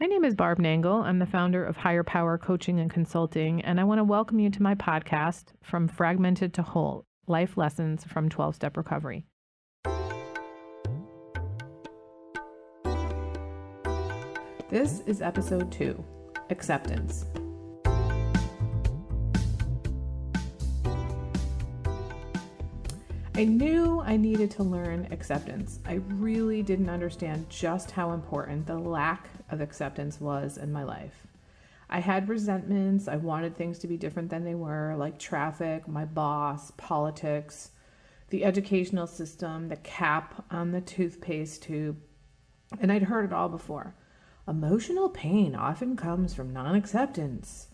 My name is Barb Nangle. I'm the founder of Higher Power Coaching and Consulting, and I want to welcome you to my podcast, From Fragmented to Whole, Life Lessons from 12-Step Recovery. This is episode 2, Acceptance. I knew I needed to learn acceptance. I really didn't understand just how important the lack of acceptance was in my life. I had resentments. I wanted things to be different than they were, like traffic, my boss, politics, the educational system, the cap on the toothpaste tube. And I'd heard it all before. Emotional pain often comes from non-acceptance.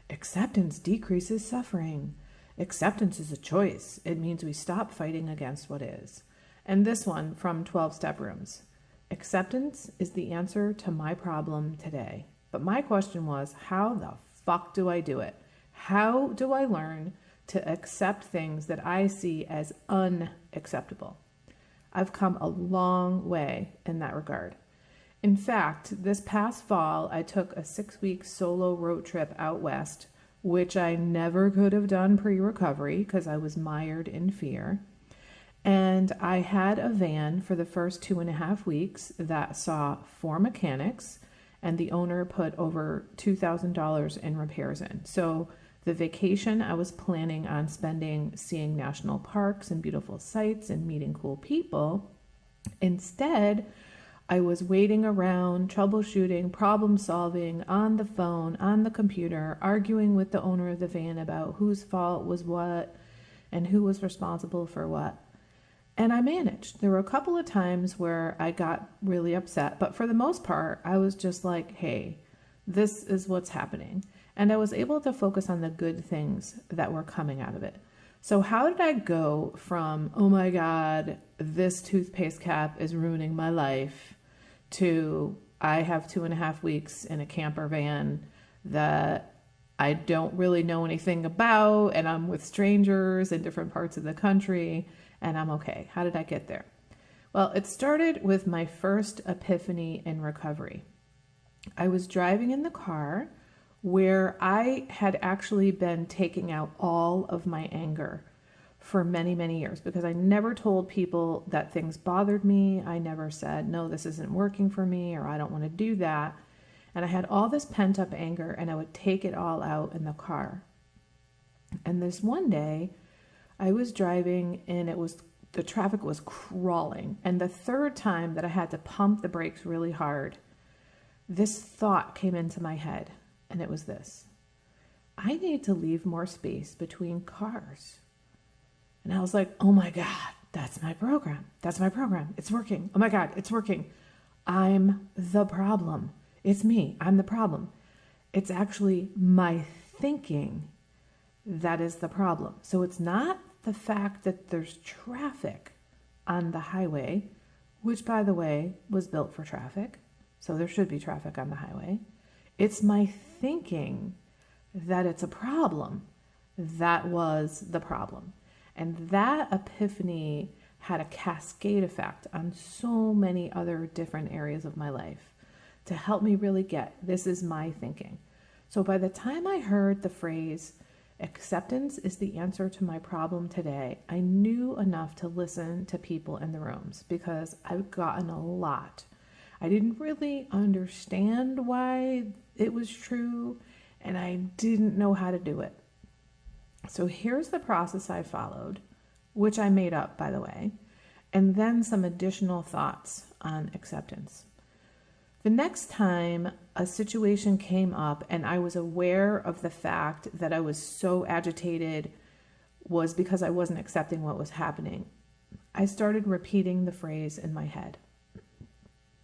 Acceptance decreases suffering. Acceptance is a choice. It means we stop fighting against what is. And this one from 12-Step Rooms. Acceptance is the answer to my problem today. But my question was, how the fuck do I do it? How do I learn to accept things that I see as unacceptable? I've come a long way in that regard. In fact, this past fall, I took a 6-week solo road trip out west, which I never could have done pre-recovery because I was mired in fear. And I had a van for the first 2.5 weeks that saw 4 mechanics, and the owner put over $2,000 in repairs in. So the vacation I was planning on spending seeing national parks and beautiful sights and meeting cool people, instead, I was waiting around, troubleshooting, problem solving, on the phone, on the computer, arguing with the owner of the van about whose fault was what and who was responsible for what. And I managed. There were a couple of times where I got really upset, but for the most part, I was just like, hey, this is what's happening. And I was able to focus on the good things that were coming out of it. So how did I go from, oh my God, this toothpaste cap is ruining my life, to I have 2.5 weeks in a camper van that I don't really know anything about, and I'm with strangers in different parts of the country, and I'm okay? How did I get there? Well, it started with my first epiphany in recovery. I was driving in the car where I had actually been taking out all of my anger for many, many years, because I never told people that things bothered me. I never said, no, this isn't working for me, or I don't want to do that. And I had all this pent up anger, and I would take it all out in the car. And this one day I was driving, and the traffic was crawling. And the third time that I had to pump the brakes really hard, this thought came into my head, and it was this: I need to leave more space between cars. And I was like, oh my God, that's my program. That's my program. It's working. Oh my God, it's working. I'm the problem. It's me. I'm the problem. It's actually my thinking that is the problem. So it's not the fact that there's traffic on the highway, which, by the way, was built for traffic. So there should be traffic on the highway. It's my thinking that it's a problem that was the problem. And that epiphany had a cascade effect on so many other different areas of my life to help me really get, this is my thinking. So by the time I heard the phrase, acceptance is the answer to my problem today, I knew enough to listen to people in the rooms, because I've gotten a lot. I didn't really understand why it was true, and I didn't know how to do it. So here's the process I followed, which I made up, by the way, and then some additional thoughts on acceptance. The next time a situation came up and I was aware of the fact that I was so agitated was because I wasn't accepting what was happening, I started repeating the phrase in my head.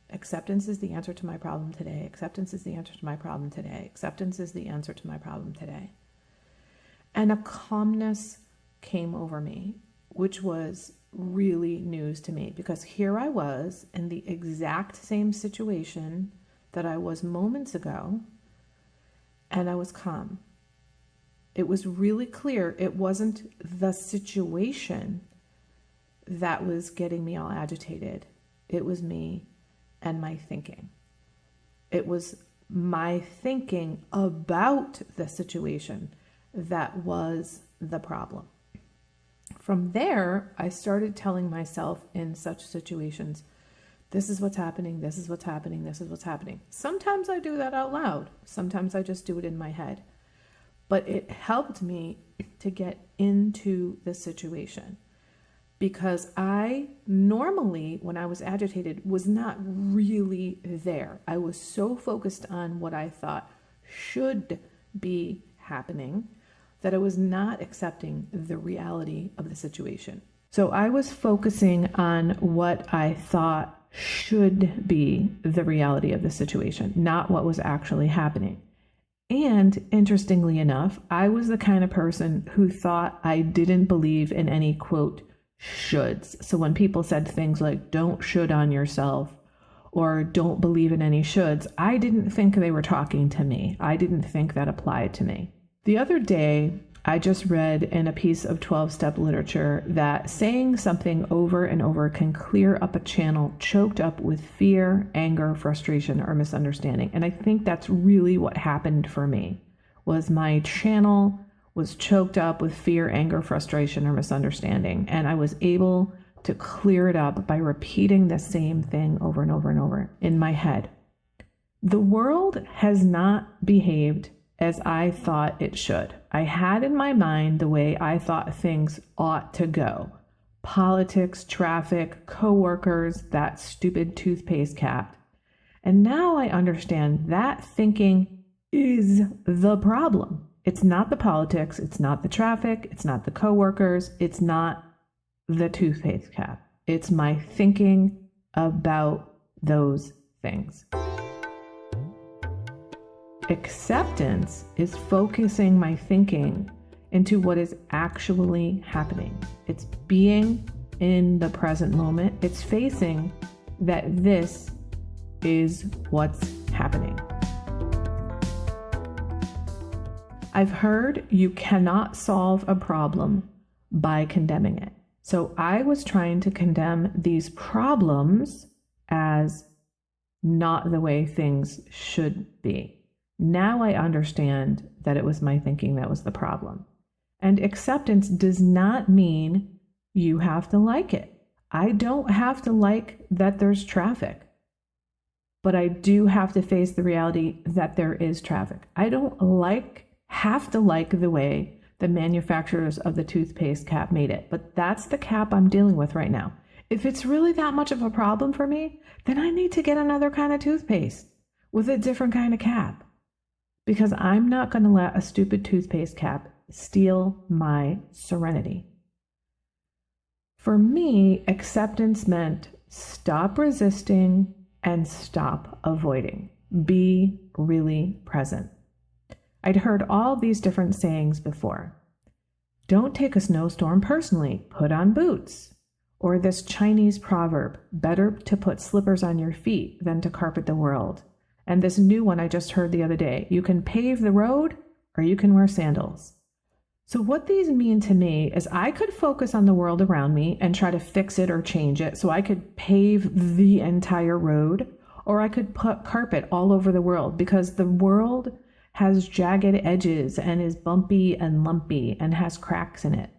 Acceptance is the answer to my problem today. Acceptance is the answer to my problem today. Acceptance is the answer to my problem today. And a calmness came over me, which was really news to me, because here I was in the exact same situation that I was moments ago, and I was calm. It was really clear it wasn't the situation that was getting me all agitated. It was me and my thinking. It was my thinking about the situation that was the problem. From there, I started telling myself in such situations, this is what's happening, this is what's happening, this is what's happening. Sometimes I do that out loud. Sometimes I just do it in my head. But it helped me to get into the situation, because I normally, when I was agitated, was not really there. I was so focused on what I thought should be happening that I was not accepting the reality of the situation. So I was focusing on what I thought should be the reality of the situation, not what was actually happening. And interestingly enough, I was the kind of person who thought I didn't believe in any, quote, shoulds. So when people said things like, don't should on yourself, or don't believe in any shoulds, I didn't think they were talking to me. I didn't think that applied to me. The other day, I just read in a piece of 12-step literature that saying something over and over can clear up a channel choked up with fear, anger, frustration, or misunderstanding. And I think that's really what happened for me, was my channel was choked up with fear, anger, frustration, or misunderstanding. And I was able to clear it up by repeating the same thing over and over and over in my head. The world has not behaved as I thought it should. I had in my mind the way I thought things ought to go. Politics, traffic, coworkers, that stupid toothpaste cap. And now I understand that thinking is the problem. It's not the politics, it's not the traffic, it's not the coworkers, it's not the toothpaste cap. It's my thinking about those things. Acceptance is focusing my thinking into what is actually happening. It's being in the present moment. It's facing that this is what's happening. I've heard you cannot solve a problem by condemning it. So I was trying to condemn these problems as not the way things should be. Now I understand that it was my thinking that was the problem. And acceptance does not mean you have to like it. I don't have to like that there's traffic, but I do have to face the reality that there is traffic. I don't have to like the way the manufacturers of the toothpaste cap made it, but that's the cap I'm dealing with right now. If it's really that much of a problem for me, then I need to get another kind of toothpaste with a different kind of cap, because I'm not going to let a stupid toothpaste cap steal my serenity. For me, acceptance meant stop resisting and stop avoiding. Be really present. I'd heard all these different sayings before. Don't take a snowstorm personally, put on boots. Or this Chinese proverb, better to put slippers on your feet than to carpet the world. And this new one I just heard the other day, you can pave the road or you can wear sandals. So what these mean to me is I could focus on the world around me and try to fix it or change it so I could pave the entire road, or I could put carpet all over the world, because the world has jagged edges and is bumpy and lumpy and has cracks in it.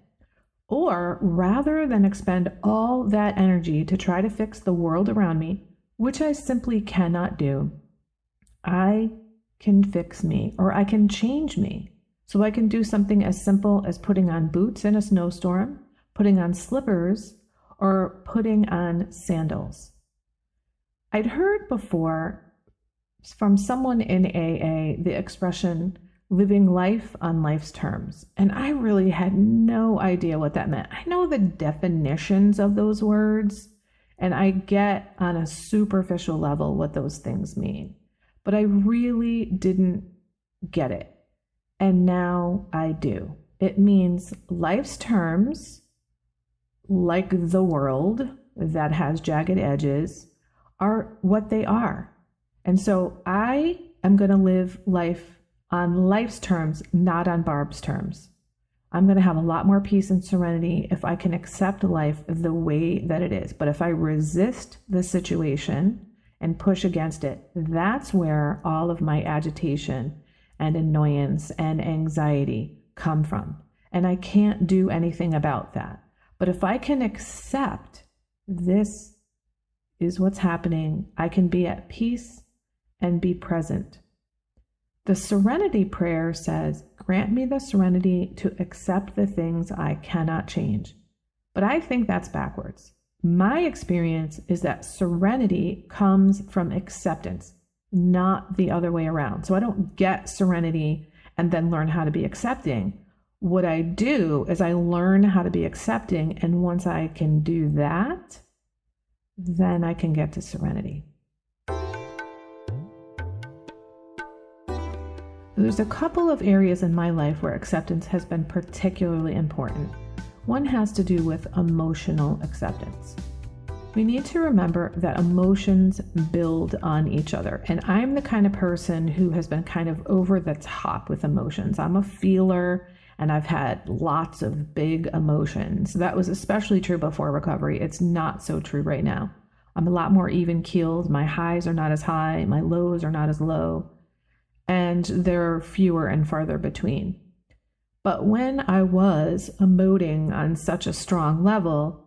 Or rather than expend all that energy to try to fix the world around me, which I simply cannot do, I can fix me, or I can change me. So I can do something as simple as putting on boots in a snowstorm, putting on slippers, or putting on sandals. I'd heard before from someone in AA the expression living life on life's terms, and I really had no idea what that meant. I know the definitions of those words, and I get on a superficial level what those things mean, but I really didn't get it. And now I do. It means life's terms, like the world that has jagged edges, are what they are. And so I am going to live life on life's terms, not on Barb's terms. I'm going to have a lot more peace and serenity if I can accept life the way that it is. But if I resist the situation and push against it, that's where all of my agitation and annoyance and anxiety come from. And I can't do anything about that. But if I can accept this is what's happening, I can be at peace and be present. The serenity prayer says, grant me the serenity to accept the things I cannot change. But I think that's backwards. My experience is that serenity comes from acceptance, not the other way around. So I don't get serenity and then learn how to be accepting. What I do is I learn how to be accepting, and once I can do that, then I can get to serenity. There's a couple of areas in my life where acceptance has been particularly important. One has to do with emotional acceptance. We need to remember that emotions build on each other. And I'm the kind of person who has been kind of over the top with emotions. I'm a feeler, and I've had lots of big emotions. That was especially true before recovery. It's not so true right now. I'm a lot more even-keeled. My highs are not as high. My lows are not as low. And they're fewer and farther between. But when I was emoting on such a strong level,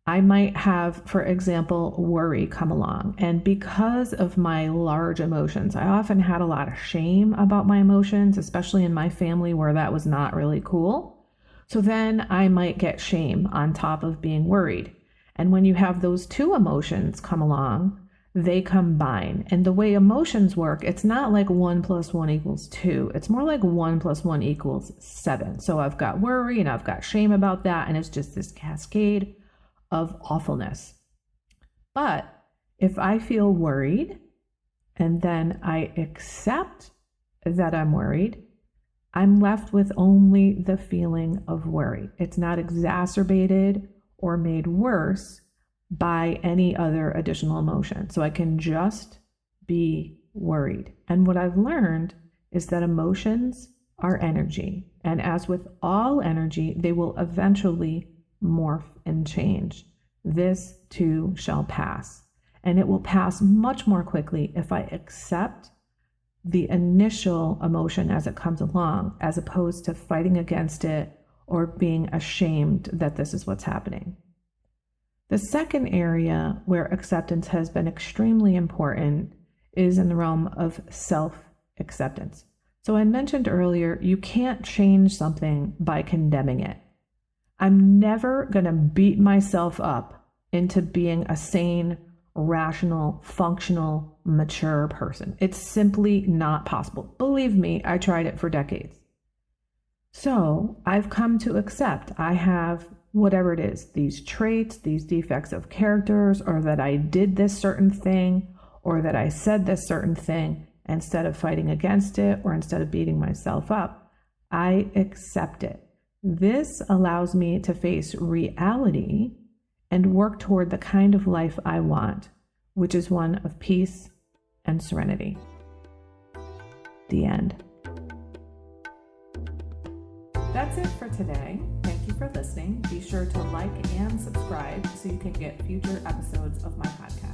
I might have, for example, worry come along. And because of my large emotions, I often had a lot of shame about my emotions, especially in my family where that was not really cool. So then I might get shame on top of being worried. And when you have those two emotions come along, they combine. And the way emotions work, it's not like 1 + 1 = 2. It's more like 1 + 1 = 7. So I've got worry and I've got shame about that. And it's just this cascade of awfulness. But if I feel worried and then I accept that I'm worried, I'm left with only the feeling of worry. It's not exacerbated or made worse by any other additional emotion. So I can just be worried. And what I've learned is that emotions are energy. And as with all energy, they will eventually morph and change. This too shall pass. And it will pass much more quickly if I accept the initial emotion as it comes along, as opposed to fighting against it or being ashamed that this is what's happening. The second area where acceptance has been extremely important is in the realm of self-acceptance. So I mentioned earlier, you can't change something by condemning it. I'm never going to beat myself up into being a sane, rational, functional, mature person. It's simply not possible. Believe me, I tried it for decades. So I've come to accept I have whatever it is, these traits, these defects of characters, or that I did this certain thing, or that I said this certain thing, instead of fighting against it, or instead of beating myself up, I accept it. This allows me to face reality and work toward the kind of life I want, which is one of peace and serenity. The end. That's it for today. Thank you for listening. Be sure to like and subscribe so you can get future episodes of my podcast.